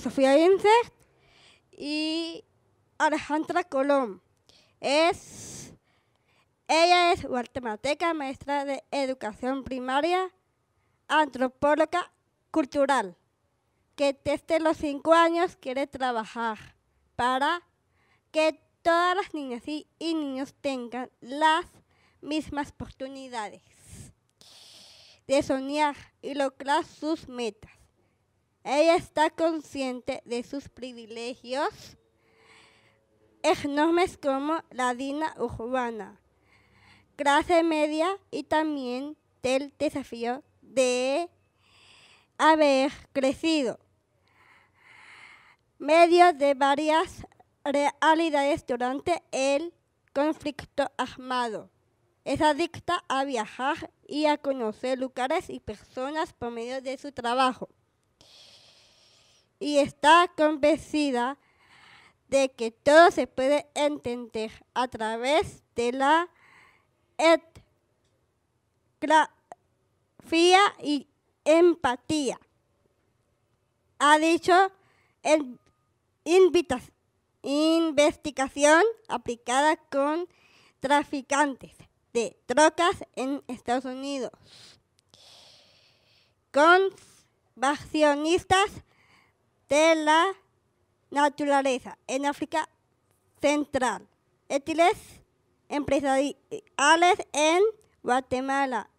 Sofía Ince y Alejandra Colón. Ella es guatemalteca, maestra de educación primaria, antropóloga cultural, que desde los 5 años quiere trabajar para que todas las niñas y niños tengan las mismas oportunidades de soñar y lograr sus metas. Ella está consciente de sus privilegios enormes como la vida urbana, clase media y también del desafío de haber crecido medio de varias realidades durante el conflicto armado. Es adicta a viajar y a conocer lugares y personas por medio de su trabajo. Y está convencida de que todo se puede entender a través de la etnografía y empatía. Ha dicho en investigación aplicada con traficantes de drogas en Estados Unidos, conservacionistas de la naturaleza en África Central, étiles empresariales en Guatemala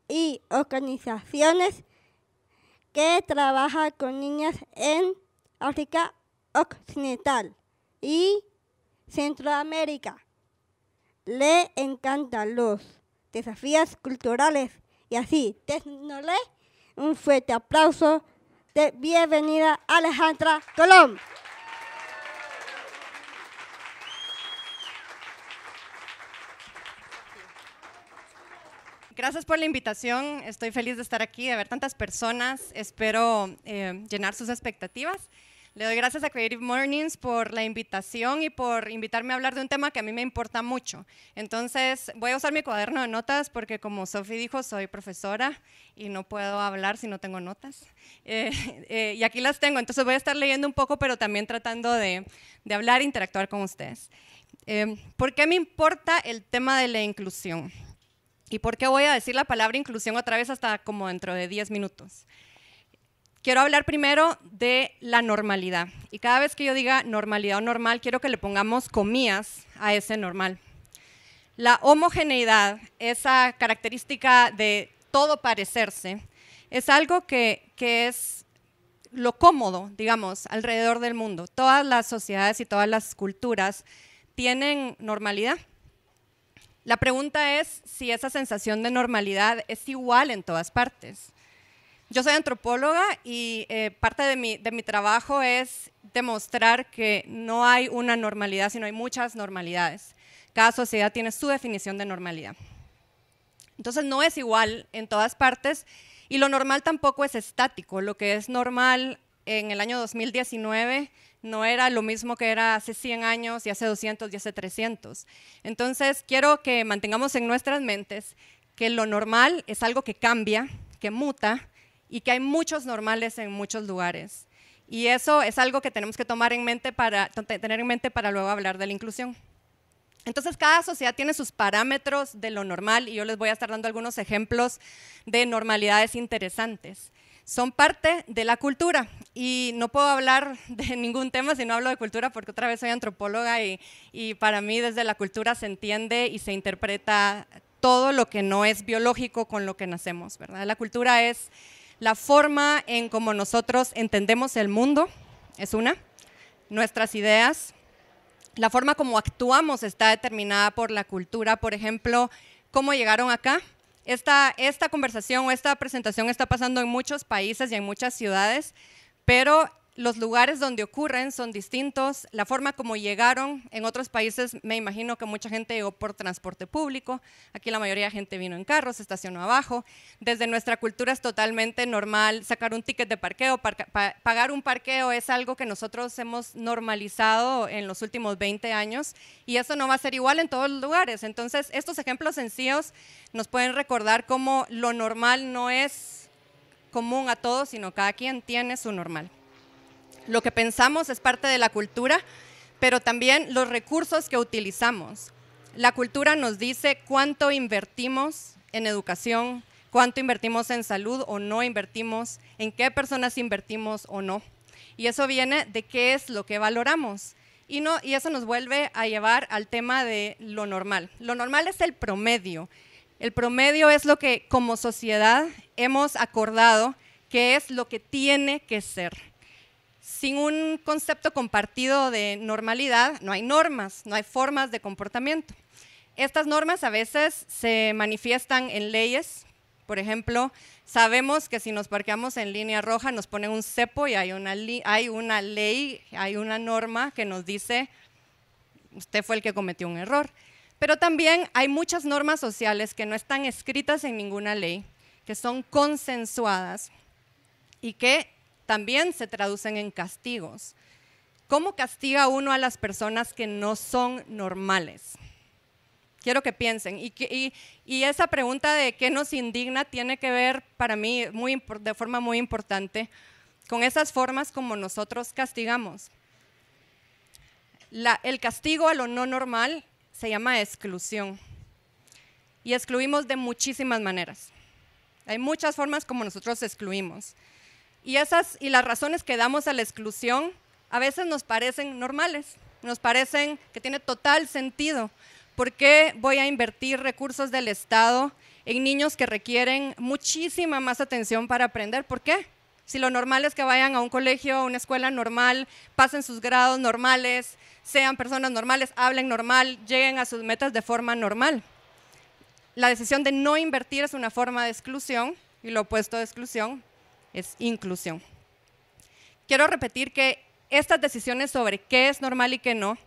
y organizaciones que trabajan con niñas en África Occidental y Centroamérica. Le encantan los desafíos culturales y así, démosle un fuerte aplauso de bienvenida a Alejandra Colón. Gracias por la invitación, estoy feliz de estar aquí, de ver tantas personas, espero llenar sus expectativas. Le doy gracias a Creative Mornings por la invitación y por invitarme a hablar de un tema que a mí me importa mucho. Entonces, voy a usar mi cuaderno de notas porque, como Sophie dijo, soy profesora y no puedo hablar si no tengo notas. Y aquí las tengo, entonces voy a estar leyendo un poco, pero también tratando de hablar e interactuar con ustedes. ¿Por qué me importa el tema de la inclusión? ¿Y por qué voy a decir la palabra inclusión otra vez hasta como dentro de 10 minutos? Quiero hablar primero de la normalidad. Y cada vez que yo diga normalidad o normal, quiero que le pongamos comillas a ese normal. La homogeneidad, esa característica de todo parecerse, es algo que es lo cómodo, digamos, alrededor del mundo. Todas las sociedades y todas las culturas tienen normalidad. La pregunta es si esa sensación de normalidad es igual en todas partes. Yo soy antropóloga y parte de mi trabajo es demostrar que no hay una normalidad, sino hay muchas normalidades. Cada sociedad tiene su definición de normalidad. Entonces no es igual en todas partes y lo normal tampoco es estático. Lo que es normal en el año 2019 no era lo mismo que era hace 100 años y hace 200 y hace 300. Entonces quiero que mantengamos en nuestras mentes que lo normal es algo que cambia, que muta, y que hay muchos normales en muchos lugares. Y eso es algo que tenemos que tener en mente para luego hablar de la inclusión. Entonces, cada sociedad tiene sus parámetros de lo normal y yo les voy a estar dando algunos ejemplos de normalidades interesantes. Son parte de la cultura y no puedo hablar de ningún tema si no hablo de cultura porque otra vez soy antropóloga y para mí desde la cultura se entiende y se interpreta todo lo que no es biológico con lo que nacemos, ¿verdad? La cultura es la forma en cómo nosotros entendemos el mundo, es una, nuestras ideas, la forma como actuamos está determinada por la cultura, por ejemplo, cómo llegaron acá. Esta conversación o esta presentación está pasando en muchos países y en muchas ciudades, pero los lugares donde ocurren son distintos, la forma como llegaron, en otros países me imagino que mucha gente llegó por transporte público, aquí la mayoría de gente vino en carro, se estacionó abajo, desde nuestra cultura es totalmente normal sacar un ticket de parqueo, pagar un parqueo es algo que nosotros hemos normalizado en los últimos 20 años y eso no va a ser igual en todos los lugares, entonces estos ejemplos sencillos nos pueden recordar cómo lo normal no es común a todos, sino cada quien tiene su normal. Lo que pensamos es parte de la cultura, pero también los recursos que utilizamos. La cultura nos dice cuánto invertimos en educación, cuánto invertimos en salud o no invertimos, en qué personas invertimos o no. Y eso viene de qué es lo que valoramos. Y eso nos vuelve a llevar al tema de lo normal. Lo normal es el promedio. El promedio es lo que como sociedad hemos acordado que es lo que tiene que ser. Sin un concepto compartido de normalidad, no hay normas, no hay formas de comportamiento. Estas normas a veces se manifiestan en leyes. Por ejemplo, sabemos que si nos parqueamos en línea roja nos ponen un cepo y hay una ley, hay una norma que nos dice usted fue el que cometió un error. Pero también hay muchas normas sociales que no están escritas en ninguna ley, que son consensuadas y que también se traducen en castigos. ¿Cómo castiga uno a las personas que no son normales? Quiero que piensen. Y esa pregunta de qué nos indigna tiene que ver, para mí, de forma muy importante, con esas formas como nosotros castigamos. El castigo a lo no normal se llama exclusión. Y excluimos de muchísimas maneras. Hay muchas formas como nosotros excluimos. Y las razones que damos a la exclusión a veces nos parecen normales, nos parecen que tiene total sentido. ¿Por qué voy a invertir recursos del Estado en niños que requieren muchísima más atención para aprender? ¿Por qué? Si lo normal es que vayan a un colegio, a una escuela normal, pasen sus grados normales, sean personas normales, hablen normal, lleguen a sus metas de forma normal. La decisión de no invertir es una forma de exclusión y lo opuesto de exclusión es inclusión. Quiero repetir que estas decisiones sobre qué es normal y qué no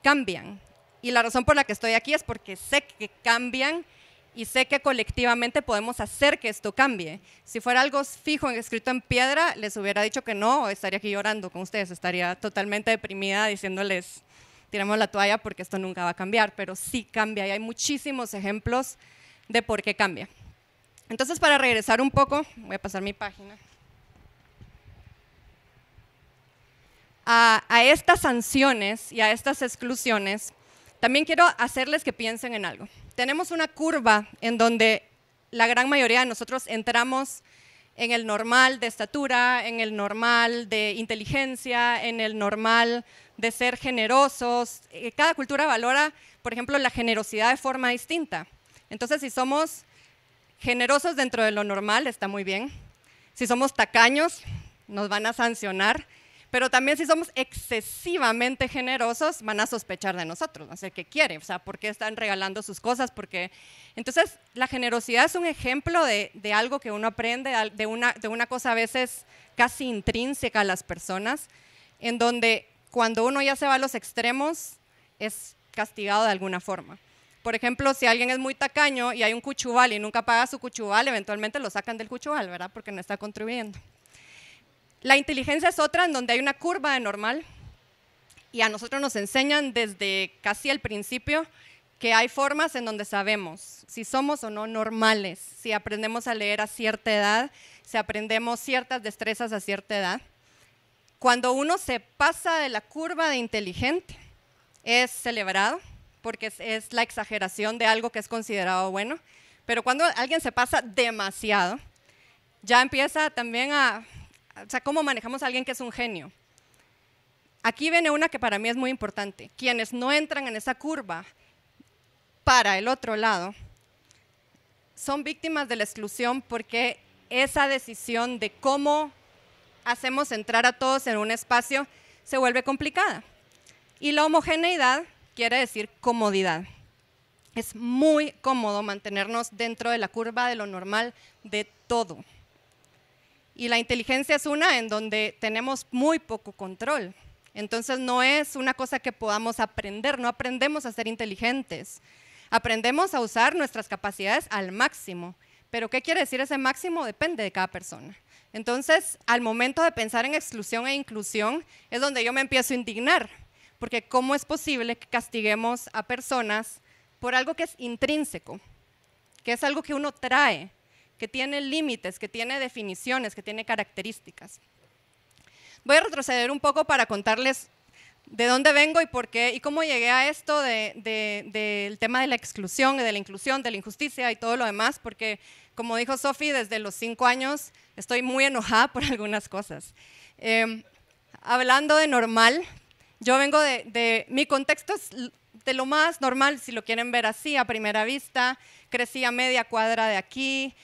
cambian. Y la razón por la que estoy aquí es porque sé que cambian y sé que colectivamente podemos hacer que esto cambie. Si fuera algo fijo, escrito en piedra, les hubiera dicho que no, o estaría aquí llorando con ustedes, estaría totalmente deprimida diciéndoles, tiremos la toalla porque esto nunca va a cambiar, pero sí cambia y hay muchísimos ejemplos de por qué cambia. Entonces, para regresar un poco, voy a pasar mi página, a estas sanciones y a estas exclusiones, también quiero hacerles que piensen en algo. Tenemos una curva en donde la gran mayoría de nosotros entramos en el normal de estatura, en el normal de inteligencia, en el normal de ser generosos. Cada cultura valora, por ejemplo, la generosidad de forma distinta. Entonces, si somos generosos dentro de lo normal, está muy bien. Si somos tacaños, nos van a sancionar. Pero también si somos excesivamente generosos, van a sospechar de nosotros, no sé qué quiere, o sea, ¿por qué están regalando sus cosas? Entonces, la generosidad es un ejemplo de algo que uno aprende, de una cosa a veces casi intrínseca a las personas, en donde cuando uno ya se va a los extremos, es castigado de alguna forma. Por ejemplo, si alguien es muy tacaño y hay un cuchubal y nunca paga su cuchubal, eventualmente lo sacan del cuchubal, ¿verdad? Porque no está contribuyendo. La inteligencia es otra en donde hay una curva de normal y a nosotros nos enseñan desde casi el principio que hay formas en donde sabemos si somos o no normales, si aprendemos a leer a cierta edad, si aprendemos ciertas destrezas a cierta edad. Cuando uno se pasa de la curva de inteligente, es celebrado porque es la exageración de algo que es considerado bueno, pero cuando alguien se pasa demasiado, ya empieza también o sea, ¿cómo manejamos a alguien que es un genio? Aquí viene una que para mí es muy importante. Quienes no entran en esa curva para el otro lado son víctimas de la exclusión porque esa decisión de cómo hacemos entrar a todos en un espacio se vuelve complicada. Y la homogeneidad quiere decir comodidad. Es muy cómodo mantenernos dentro de la curva de lo normal de todo. Y la inteligencia es una en donde tenemos muy poco control. Entonces no es una cosa que podamos aprender, no aprendemos a ser inteligentes. Aprendemos a usar nuestras capacidades al máximo. Pero ¿qué quiere decir ese máximo? Depende de cada persona. Entonces, al momento de pensar en exclusión e inclusión, es donde yo me empiezo a indignar. Porque ¿cómo es posible que castiguemos a personas por algo que es intrínseco? Que es algo que uno trae, que tiene límites, que tiene definiciones, que tiene características. Voy a retroceder un poco para contarles de dónde vengo y por qué y cómo llegué a esto del tema de la exclusión y de la inclusión, de la injusticia y todo lo demás, porque como dijo Sofi, desde los 5 años estoy muy enojada por algunas cosas. Hablando de normal, yo vengo mi contexto es de lo más normal, si lo quieren ver así a primera vista. Crecí a media cuadra de aquí,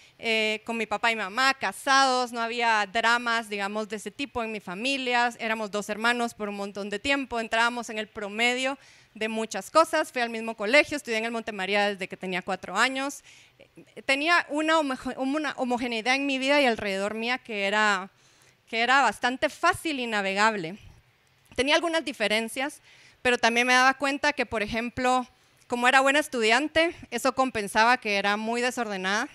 con mi papá y mamá, casados, no había dramas, digamos, de ese tipo en mi familia. Éramos 2 hermanos por un montón de tiempo, entrábamos en el promedio de muchas cosas. Fui al mismo colegio, estudié en el Montemaría desde que tenía 4 años. Tenía una homogeneidad en mi vida y alrededor mía que era bastante fácil y navegable. Tenía algunas diferencias, pero también me daba cuenta que, por ejemplo, como era buena estudiante, eso compensaba que era muy desordenada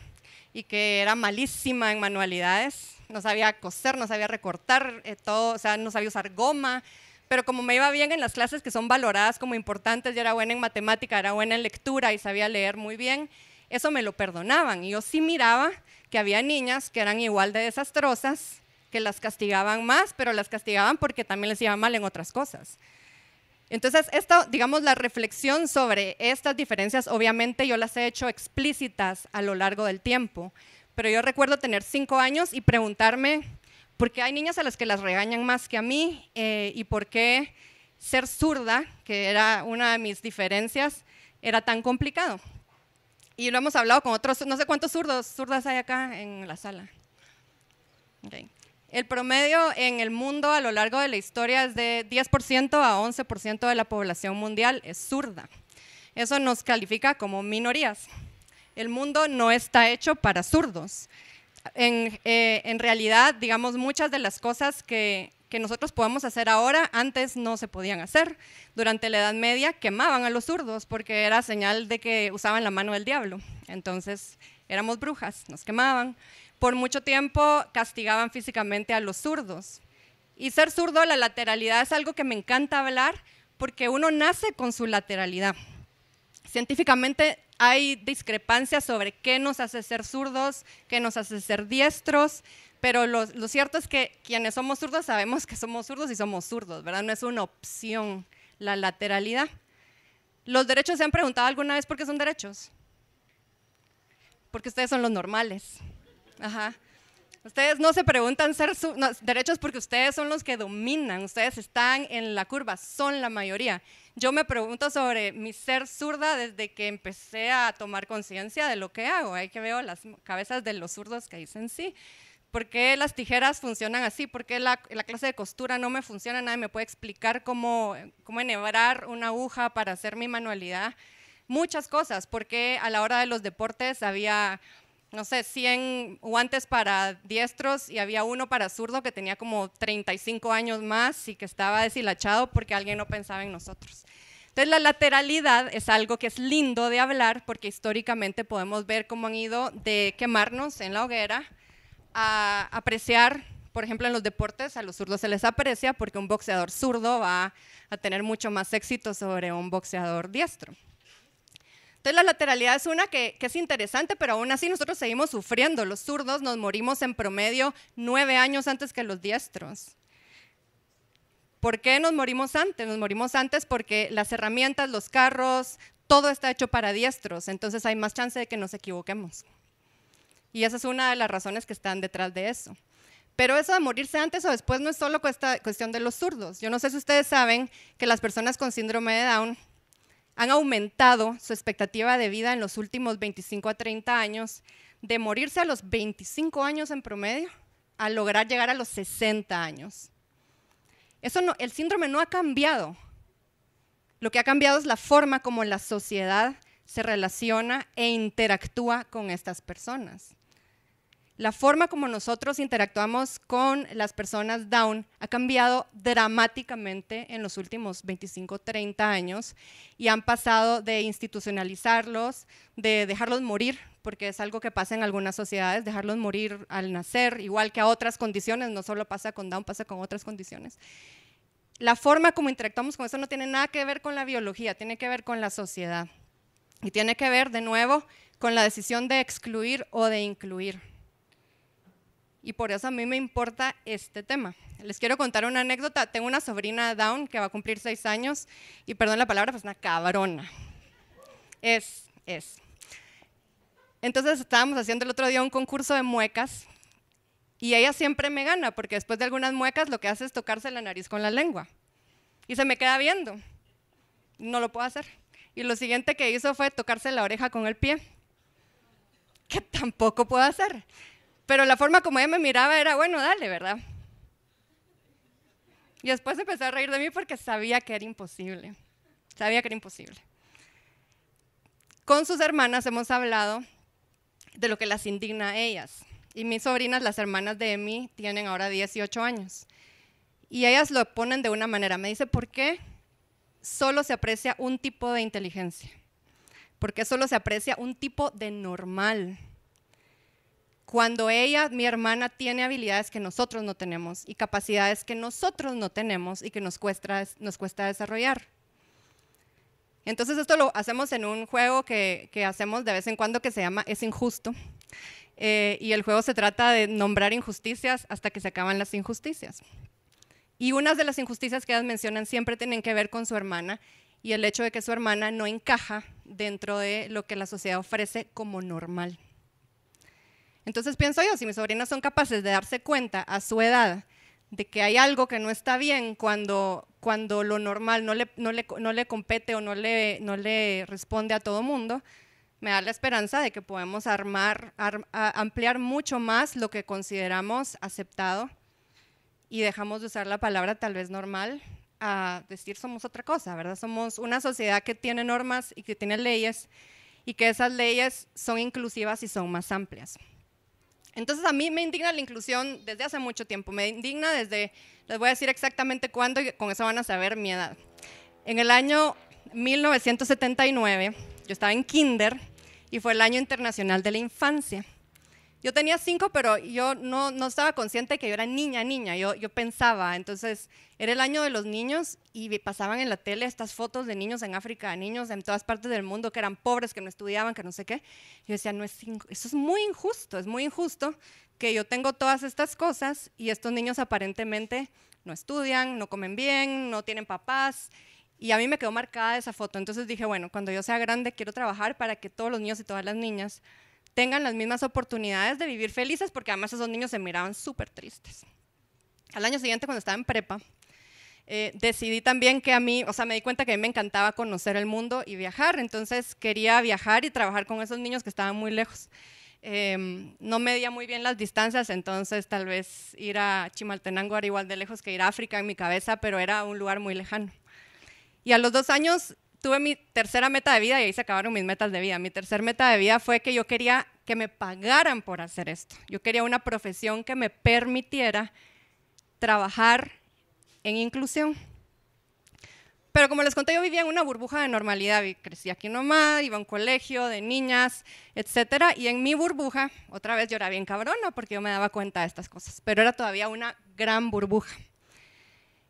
y que era malísima en manualidades. No sabía coser, no sabía recortar, todo, o sea, no sabía usar goma. Pero como me iba bien en las clases que son valoradas como importantes, yo era buena en matemática, era buena en lectura y sabía leer muy bien, eso me lo perdonaban. Y yo sí miraba que había niñas que eran igual de desastrosas, que las castigaban más, pero las castigaban porque también les iba mal en otras cosas. Entonces, digamos, la reflexión sobre estas diferencias, obviamente yo las he hecho explícitas a lo largo del tiempo, pero yo recuerdo tener 5 años y preguntarme por qué hay niñas a las que las regañan más que a mí y por qué ser zurda, que era una de mis diferencias, era tan complicado. Y lo hemos hablado con otros, no sé cuántos zurdas hay acá en la sala. Okay. El promedio en el mundo a lo largo de la historia es de 10% a 11% de la población mundial es zurda. Eso nos califica como minorías. El mundo no está hecho para zurdos. En realidad, digamos, muchas de las cosas que nosotros podemos hacer ahora, antes no se podían hacer. Durante la Edad Media quemaban a los zurdos porque era señal de que usaban la mano del diablo. Entonces, éramos brujas, nos quemaban. Por mucho tiempo castigaban físicamente a los zurdos. Y ser zurdo, la lateralidad es algo que me encanta hablar porque uno nace con su lateralidad. Científicamente hay discrepancias sobre qué nos hace ser zurdos, qué nos hace ser diestros, pero lo cierto es que quienes somos zurdos sabemos que somos zurdos y somos zurdos, ¿verdad? No es una opción la lateralidad. ¿Los derechos se han preguntado alguna vez por qué son derechos? Porque ustedes son los normales. Ajá. Ustedes no se preguntan derechos porque ustedes son los que dominan, ustedes están en la curva, son la mayoría. Yo me pregunto sobre mi ser zurda desde que empecé a tomar conciencia de lo que hago. Ahí que veo las cabezas de los zurdos que dicen sí. ¿Por qué las tijeras funcionan así? ¿Por qué la clase de costura no me funciona? Nadie me puede explicar cómo enhebrar una aguja para hacer mi manualidad. Muchas cosas. ¿Por qué a la hora de los deportes había, no sé, 100 guantes para diestros y había uno para zurdo que tenía como 35 años más y que estaba deshilachado porque alguien no pensaba en nosotros? Entonces la lateralidad es algo que es lindo de hablar porque históricamente podemos ver cómo han ido de quemarnos en la hoguera a apreciar, por ejemplo en los deportes a los zurdos se les aprecia porque un boxeador zurdo va a tener mucho más éxito sobre un boxeador diestro. Entonces la lateralidad es una que es interesante, pero aún así nosotros seguimos sufriendo. Los zurdos nos morimos en promedio 9 años antes que los diestros. ¿Por qué nos morimos antes? Nos morimos antes porque las herramientas, los carros, todo está hecho para diestros, entonces hay más chance de que nos equivoquemos. Y esa es una de las razones que están detrás de eso. Pero eso de morirse antes o después no es solo cuestión de los zurdos. Yo no sé si ustedes saben que las personas con síndrome de Down han aumentado su expectativa de vida en los últimos 25 a 30 años, de morirse a los 25 años en promedio, a lograr llegar a los 60 años. El síndrome no ha cambiado. Lo que ha cambiado es la forma como la sociedad se relaciona e interactúa con estas personas. La forma como nosotros interactuamos con las personas Down ha cambiado dramáticamente en los últimos 25, 30 años y han pasado de institucionalizarlos, de dejarlos morir, porque es algo que pasa en algunas sociedades, dejarlos morir al nacer, igual que a otras condiciones, no solo pasa con Down, pasa con otras condiciones. La forma como interactuamos con eso no tiene nada que ver con la biología, tiene que ver con la sociedad. Y tiene que ver, de nuevo, con la decisión de excluir o de incluir. Y por eso a mí me importa este tema. les quiero contar una anécdota. Tengo una sobrina Down que va a cumplir 6 años y perdón la palabra, pues una cabrona. Es. Entonces estábamos haciendo el otro día un concurso de muecas y ella siempre me gana porque después de algunas muecas lo que hace es tocarse la nariz con la lengua y se me queda viendo. No lo puedo hacer. Y lo siguiente que hizo fue tocarse la oreja con el pie, que tampoco puedo hacer. Pero la forma como ella me miraba era, bueno, dale, ¿verdad? Y después empecé a reír de mí porque sabía que era imposible. Sabía que era imposible. Con sus hermanas hemos hablado de lo que las indigna a ellas. Y mis sobrinas, las hermanas de Emi, tienen ahora 18 años. Y ellas lo ponen de una manera. Me dice, ¿por qué solo se aprecia un tipo de inteligencia? ¿Por qué solo se aprecia un tipo de normal? Cuando ella, mi hermana, tiene habilidades que nosotros no tenemos y capacidades que nosotros no tenemos y que nos cuesta desarrollar. Entonces esto lo hacemos en un juego que hacemos de vez en cuando que se llama Es Injusto. Y el juego se trata de nombrar injusticias hasta que se acaban las injusticias. Y unas de las injusticias que ellas mencionan siempre tienen que ver con su hermana y el hecho de que su hermana no encaja dentro de lo que la sociedad ofrece como normal. Entonces pienso yo, si mis sobrinas son capaces de darse cuenta a su edad de que hay algo que no está bien cuando lo normal no le compete o no le responde a todo mundo, me da la esperanza de que podemos ampliar mucho más lo que consideramos aceptado y dejamos de usar la palabra tal vez normal a decir somos otra cosa, ¿verdad? Somos una sociedad que tiene normas y que tiene leyes y que esas leyes son inclusivas y son más amplias. Entonces a mí me indigna la inclusión desde hace mucho tiempo, me indigna desde, les voy a decir exactamente cuándo y con eso van a saber mi edad. En el año 1979, yo estaba en kinder y fue el año internacional de la infancia. Yo tenía 5, pero yo no estaba consciente de que yo era niña, yo pensaba, entonces era el año de los niños y pasaban en la tele estas fotos de niños en África, niños en todas partes del mundo que eran pobres, que no estudiaban, que no sé qué. Yo decía, eso es muy injusto que yo tengo todas estas cosas y estos niños aparentemente no estudian, no comen bien, no tienen papás. Y a mí me quedó marcada esa foto, entonces dije, bueno, cuando yo sea grande quiero trabajar para que todos los niños y todas las niñas tengan las mismas oportunidades de vivir felices, porque además esos niños se miraban súper tristes. Al año siguiente, cuando estaba en prepa, decidí también que me di cuenta que a mí me encantaba conocer el mundo y viajar, entonces quería viajar y trabajar con esos niños que estaban muy lejos. No medía muy bien las distancias, entonces tal vez ir a Chimaltenango era igual de lejos que ir a África en mi cabeza, pero era un lugar muy lejano. Y a los 2 años tuve mi tercera meta de vida y ahí se acabaron mis metas de vida. Mi tercera meta de vida fue que yo quería que me pagaran por hacer esto. Yo quería una profesión que me permitiera trabajar en inclusión. Pero como les conté, yo vivía en una burbuja de normalidad. Crecí aquí nomás, iba a un colegio de niñas, etcétera. Y en mi burbuja, otra vez yo era bien cabrona porque yo me daba cuenta de estas cosas. Pero era todavía una gran burbuja.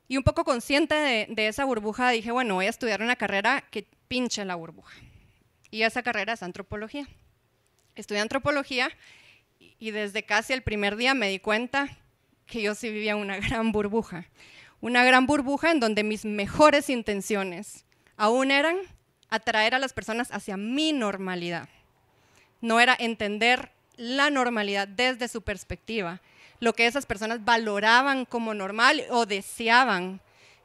Y un poco consciente de esa burbuja, dije, bueno, voy a estudiar una carrera que pinche la burbuja. Y esa carrera es antropología. Estudié antropología y desde casi el primer día me di cuenta que yo sí vivía una gran burbuja. Una gran burbuja en donde mis mejores intenciones aún eran atraer a las personas hacia mi normalidad. No era entender la normalidad desde su perspectiva, lo que esas personas valoraban como normal o deseaban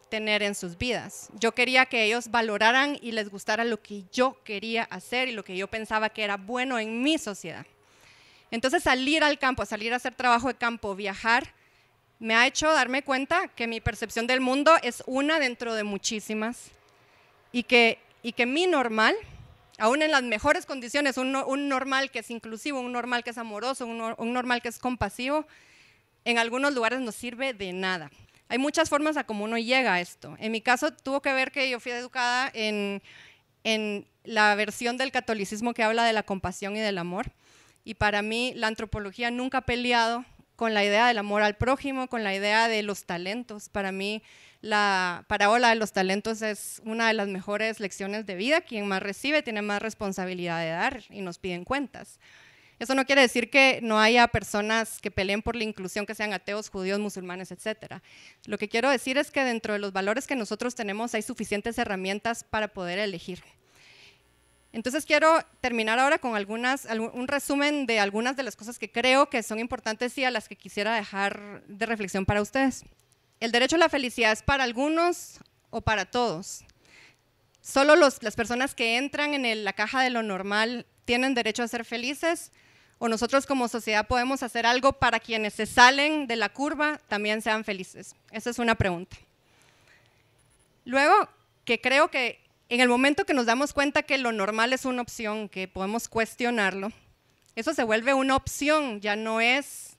tener en sus vidas. Yo quería que ellos valoraran y les gustara lo que yo quería hacer y lo que yo pensaba que era bueno en mi sociedad. Entonces salir al campo, salir a hacer trabajo de campo, viajar, me ha hecho darme cuenta que mi percepción del mundo es una dentro de muchísimas y que mi normal, aún en las mejores condiciones, un normal que es inclusivo, un normal que es amoroso, un normal que es compasivo, en algunos lugares no sirve de nada. Hay muchas formas a cómo uno llega a esto. En mi caso tuvo que ver que yo fui educada en la versión del catolicismo que habla de la compasión y del amor. Y para mí la antropología nunca ha peleado con la idea del amor al prójimo, con la idea de los talentos. Para mí la parábola de los talentos es una de las mejores lecciones de vida. Quien más recibe tiene más responsabilidad de dar y nos piden cuentas. Eso no quiere decir que no haya personas que peleen por la inclusión, que sean ateos, judíos, musulmanes, etc. Lo que quiero decir es que dentro de los valores que nosotros tenemos hay suficientes herramientas para poder elegir. Entonces quiero terminar ahora con un resumen de algunas de las cosas que creo que son importantes y a las que quisiera dejar de reflexión para ustedes. El derecho a la felicidad es para algunos o para todos. Solo las personas que entran en la caja de lo normal tienen derecho a ser felices, o nosotros como sociedad podemos hacer algo para quienes se salen de la curva también sean felices. Esa es una pregunta. Luego, que creo que en el momento que nos damos cuenta que lo normal es una opción, que podemos cuestionarlo, eso se vuelve una opción, ya no es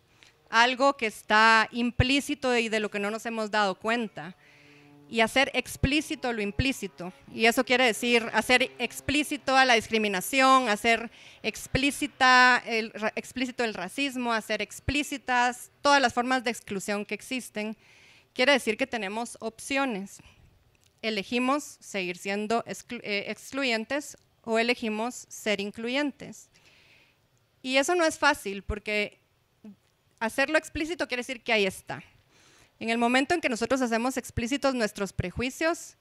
algo que está implícito y de lo que no nos hemos dado cuenta. Y hacer explícito lo implícito. Y eso quiere decir hacer explícito a la discriminación, hacer explícito el racismo, hacer explícitas todas las formas de exclusión que existen. Quiere decir que tenemos opciones. Elegimos seguir siendo excluyentes o elegimos ser incluyentes. Y eso no es fácil porque hacerlo explícito quiere decir que ahí está. En el momento en que nosotros hacemos explícitos nuestros prejuicios,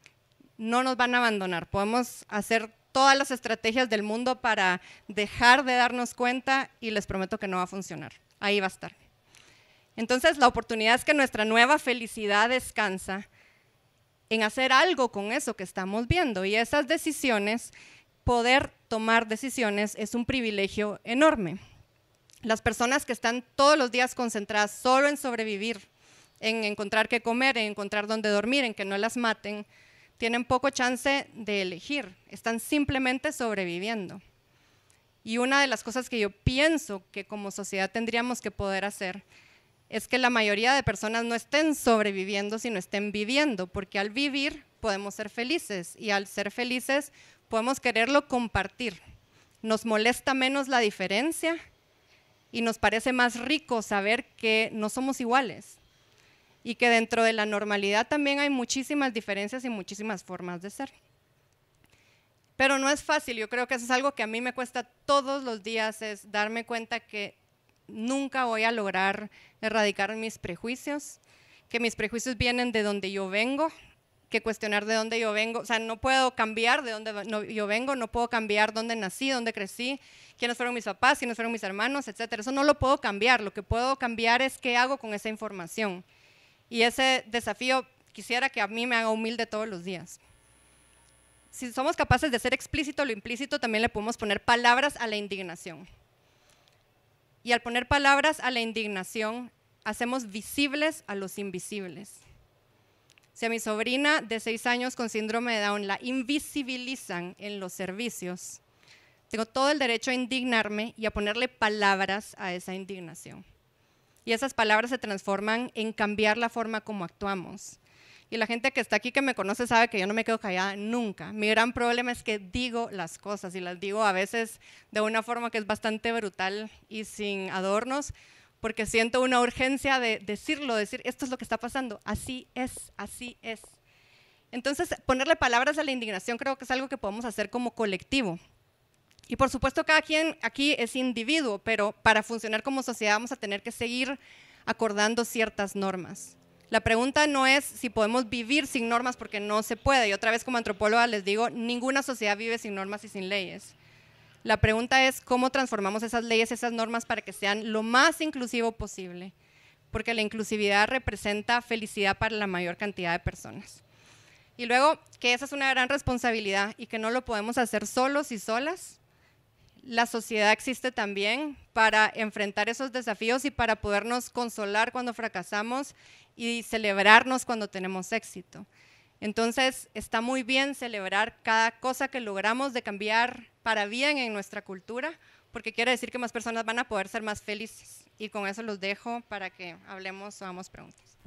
no nos van a abandonar. Podemos hacer todas las estrategias del mundo para dejar de darnos cuenta y les prometo que no va a funcionar. Ahí va a estar. Entonces, la oportunidad es que nuestra nueva felicidad descansa en hacer algo con eso que estamos viendo. Y esas decisiones, poder tomar decisiones, es un privilegio enorme. Las personas que están todos los días concentradas solo en sobrevivir, en encontrar qué comer, en encontrar dónde dormir, en que no las maten, tienen poco chance de elegir, están simplemente sobreviviendo. Y una de las cosas que yo pienso que como sociedad tendríamos que poder hacer es que la mayoría de personas no estén sobreviviendo, sino estén viviendo, porque al vivir podemos ser felices y al ser felices podemos quererlo compartir. Nos molesta menos la diferencia y nos parece más rico saber que no somos iguales. Y que dentro de la normalidad también hay muchísimas diferencias y muchísimas formas de ser. Pero no es fácil, yo creo que eso es algo que a mí me cuesta todos los días, es darme cuenta que nunca voy a lograr erradicar mis prejuicios, que mis prejuicios vienen de donde yo vengo, que cuestionar de dónde yo vengo, o sea, no puedo cambiar de dónde yo vengo, no puedo cambiar dónde nací, dónde crecí, quiénes fueron mis papás, quiénes fueron mis hermanos, etcétera. Eso no lo puedo cambiar, lo que puedo cambiar es qué hago con esa información. Y ese desafío quisiera que a mí me haga humilde todos los días. Si somos capaces de ser explícito lo implícito, también le podemos poner palabras a la indignación. Y al poner palabras a la indignación, hacemos visibles a los invisibles. Si a mi sobrina de 6 años con síndrome de Down la invisibilizan en los servicios, tengo todo el derecho a indignarme y a ponerle palabras a esa indignación. Y esas palabras se transforman en cambiar la forma como actuamos. Y la gente que está aquí que me conoce sabe que yo no me quedo callada nunca. Mi gran problema es que digo las cosas y las digo a veces de una forma que es bastante brutal y sin adornos, porque siento una urgencia de decirlo, decir esto es lo que está pasando, así es, así es. Entonces, ponerle palabras a la indignación creo que es algo que podemos hacer como colectivo. Y por supuesto cada quien aquí es individuo, pero para funcionar como sociedad vamos a tener que seguir acordando ciertas normas. La pregunta no es si podemos vivir sin normas porque no se puede. Y otra vez como antropóloga les digo, ninguna sociedad vive sin normas y sin leyes. La pregunta es cómo transformamos esas leyes, esas normas para que sean lo más inclusivo posible, porque la inclusividad representa felicidad para la mayor cantidad de personas. Y luego que esa es una gran responsabilidad y que no lo podemos hacer solos y solas. La sociedad existe también para enfrentar esos desafíos y para podernos consolar cuando fracasamos y celebrarnos cuando tenemos éxito. Entonces, está muy bien celebrar cada cosa que logramos de cambiar para bien en nuestra cultura, porque quiere decir que más personas van a poder ser más felices. Y con eso los dejo para que hablemos o hagamos preguntas.